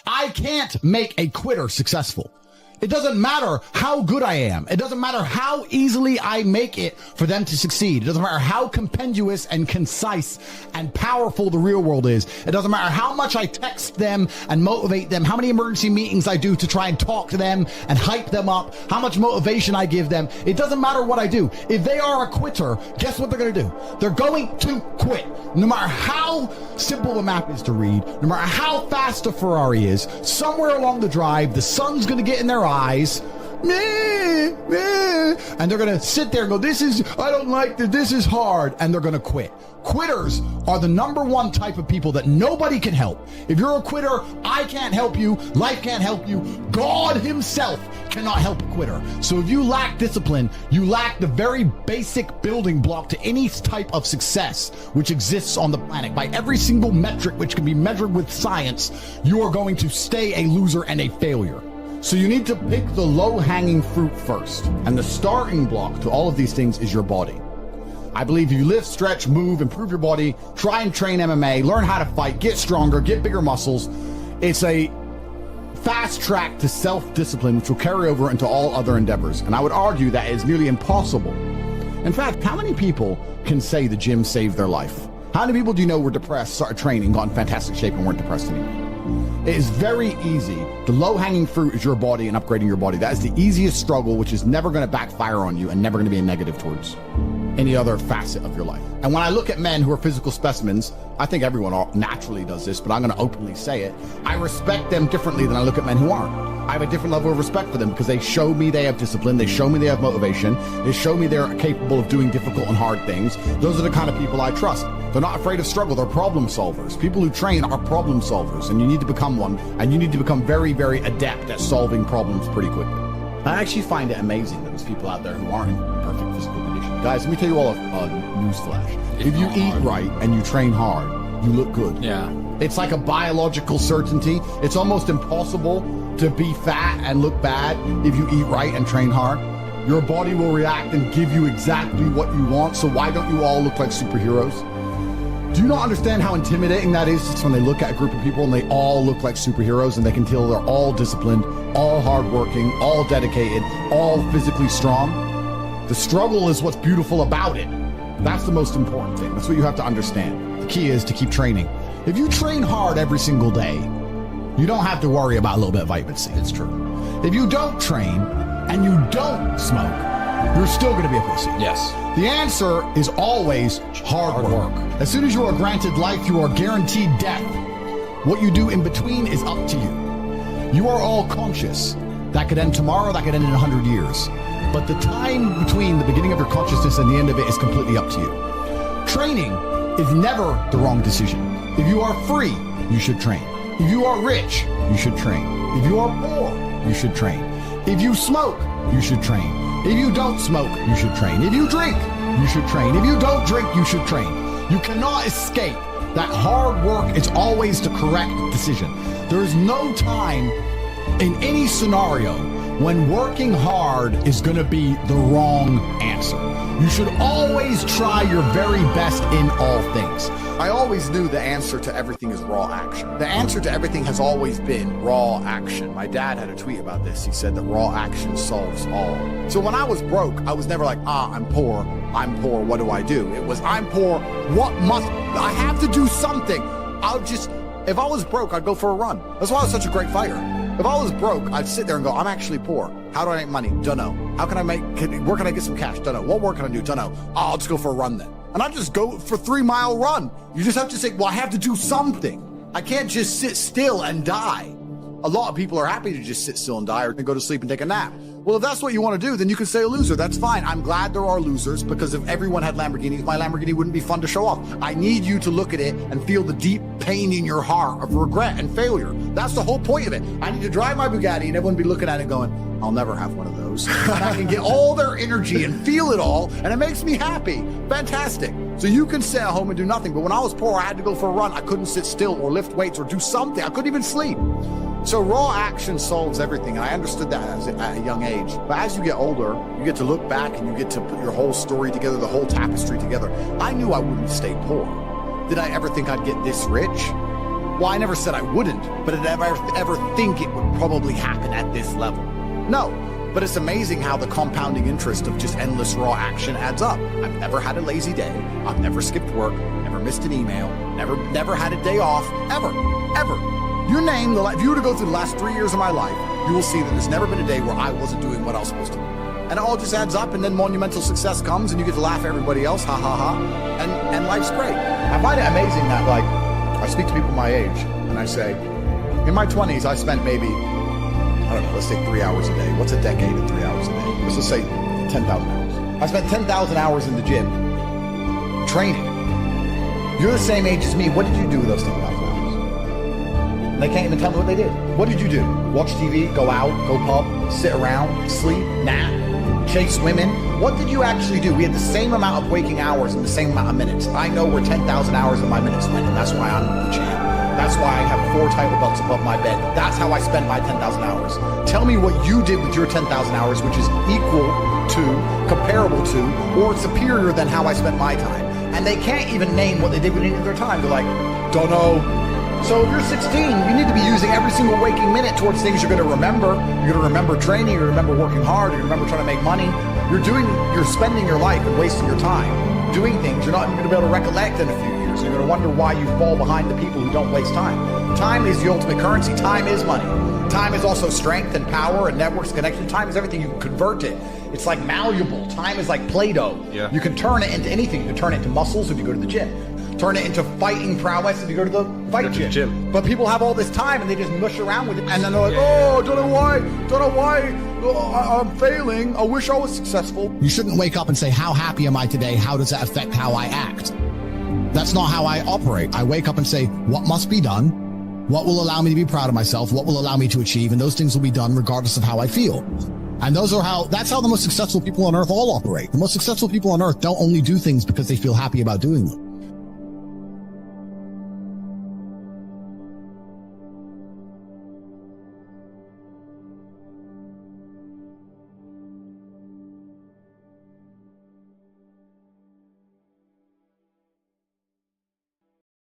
I can't make a quitter successful. It doesn't matter how good I am. It doesn't matter how easily I make it for them to succeed. It doesn't matter how compendious and concise and powerful the real world is. It doesn't matter how much I text them and motivate them, how many emergency meetings I do to try and talk to them and hype them up, how much motivation I give them. It doesn't matter what I do. If they are a quitter, guess what they're going to do? They're going to quit. No matter how simple the map is to read, no matter how fast a Ferrari is, somewhere along the drive, the sun's going to get in their eyes, and they're going to sit there and go, I don't like this is hard, and they're going to quit. Quitters are the number one type of people that nobody can help. If you're a quitter, I can't help you, life can't help you, God himself cannot help a quitter. So if you lack discipline, you lack the very basic building block to any type of success which exists on the planet. By every single metric which can be measured with science, you are going to stay a loser and a failure. So you need to pick the low-hanging fruit first. And the starting block to all of these things is your body. I believe you lift, stretch, move, improve your body, try and train MMA, learn how to fight, get stronger, get bigger muscles. It's a fast track to self-discipline, which will carry over into all other endeavors. And I would argue that it's nearly impossible. In fact, how many people can say the gym saved their life? How many people do you know were depressed, started training, got in fantastic shape, and weren't depressed anymore? It is very easy. The low-hanging fruit is your body and upgrading your body. That is the easiest struggle, which is never going to backfire on you and never going to be a negative towards any other facet of your life. And when I look at men who are physical specimens, I think everyone naturally does this, but I'm going to openly say it. I respect them differently than I look at men who aren't. I have a different level of respect for them because they show me they have discipline. They show me they have motivation. They show me they're capable of doing difficult and hard things. Those are the kind of people I trust. They're not afraid of struggle. They're problem solvers. People who train are problem solvers, and you need to become one, and you need to become very, very adept at solving problems pretty quickly. I actually find it amazing that there's people out there who aren't in perfect physical condition. Guys, let me tell you all a news flash. If you eat right and you train hard, you look good. Yeah. It's like a biological certainty. It's almost impossible to be fat and look bad if you eat right and train hard. Your body will react and give you exactly what you want. So why don't you all look like superheroes? Do you not understand how intimidating that is when they look at a group of people and they all look like superheroes and they can tell they're all disciplined, all hardworking, all dedicated, all physically strong? The struggle is what's beautiful about it. That's the most important thing. That's what you have to understand. The key is to keep training. If you train hard every single day, you don't have to worry about a little bit of vitamin C. It's true. If you don't train and you don't smoke, you're still going to be a pussy. Yes. The answer is always hard work. As soon as you are granted life, you are guaranteed death. What you do in between is up to you. You are all conscious. That could end tomorrow, that could end in 100 years. But the time between the beginning of your consciousness and the end of it is completely up to you. Training is never the wrong decision. If you are free, you should train. If you are rich, you should train. If you are poor, you should train. If you smoke, you should train. If you don't smoke, you should train. If you drink, you should train. If you don't drink, you should train. You cannot escape that hard work is always the correct decision. There is no time in any scenario when working hard is going to be the wrong answer. You should always try your very best in all things. I always knew the answer to everything is raw action. The answer to everything has always been raw action. My dad had a tweet about this. He said that raw action solves all. So when I was broke, I was never like, I'm poor, what do I do? It was, I'm poor, I have to do something. If I was broke, I'd go for a run. That's why I was such a great fighter. If I was broke, I'd sit there and go, I'm actually poor. How do I make money? Don't know. Where can I get some cash? Don't know. What work can I do? Don't know. I'll just go for a run then. And I just go for a 3-mile run. You just have to say, well, I have to do something. I can't just sit still and die. A lot of people are happy to just sit still and die or go to sleep and take a nap. Well, if that's what you want to do, then you can stay a loser. That's fine. I'm glad there are losers because if everyone had Lamborghinis, my Lamborghini wouldn't be fun to show off. I need you to look at it and feel the deep pain in your heart of regret and failure. That's the whole point of it. I need to drive my Bugatti and everyone be looking at it going, I'll never have one of those. And I can get all their energy and feel it all, and it makes me happy. Fantastic. So you can sit at home and do nothing. But when I was poor, I had to go for a run. I couldn't sit still or lift weights or do something. I couldn't even sleep. So raw action solves everything, and I understood that at a young age. But as you get older, you get to look back and you get to put your whole story together, the whole tapestry together. I knew I wouldn't stay poor. Did I ever think I'd get this rich? Well, I never said I wouldn't, but did I ever think it would probably happen at this level? No. But it's amazing how the compounding interest of just endless raw action adds up. I've never had a lazy day. I've never skipped work, never missed an email, never had a day off, ever. You name if you were to go through the last 3 years of my life, you will see that there's never been a day where I wasn't doing what I was supposed to do. And it all just adds up, and then monumental success comes, and you get to laugh at everybody else, ha ha ha, and life's great. I find it amazing that, like, I speak to people my age, and I say, in my 20s, I spent maybe, I don't know, let's say 3 hours a day. What's a decade of 3 hours a day? Let's just say 10,000 hours. I spent 10,000 hours in the gym, training. You're the same age as me. What did you do with those 10,000 hours? They can't even tell me what they did. What did you do? Watch TV, go out, go pub, sit around, sleep, nap, chase women? What did you actually do? We had the same amount of waking hours and the same amount of minutes. I know where 10,000 hours of my minutes went, and that's why I'm the champ. That's why I have 4 title belts above my bed. That's how I spend my 10,000 hours. Tell me what you did with your 10,000 hours, which is equal to, comparable to, or superior than how I spent my time. And they can't even name what they did with any of their time. They're like, don't know. So if you're 16, you need to be using every single waking minute towards things you're going to remember. You're going to remember training. You're going to remember working hard. You're going to remember trying to make money. You're spending your life and wasting your time doing things you're not even going to be able to recollect in a few years. You're going to wonder why you fall behind the people who don't waste time. Time is the ultimate currency. Time is money. Time is also strength and power and networks and connection. Time is everything. You can convert it. It's like malleable. Time is like Play-Doh. Yeah. You can turn it into anything. You can turn it into muscles if you go to the gym. Turn it into fighting prowess if you go to the fight gym. But people have all this time and they just mush around with it. And then they're like, don't know why, I'm failing. I wish I was successful. You shouldn't wake up and say, how happy am I today? How does that affect how I act? That's not how I operate. I wake up and say, what must be done? What will allow me to be proud of myself? What will allow me to achieve? And those things will be done regardless of how I feel. And that's how the most successful people on earth all operate. The most successful people on earth don't only do things because they feel happy about doing them.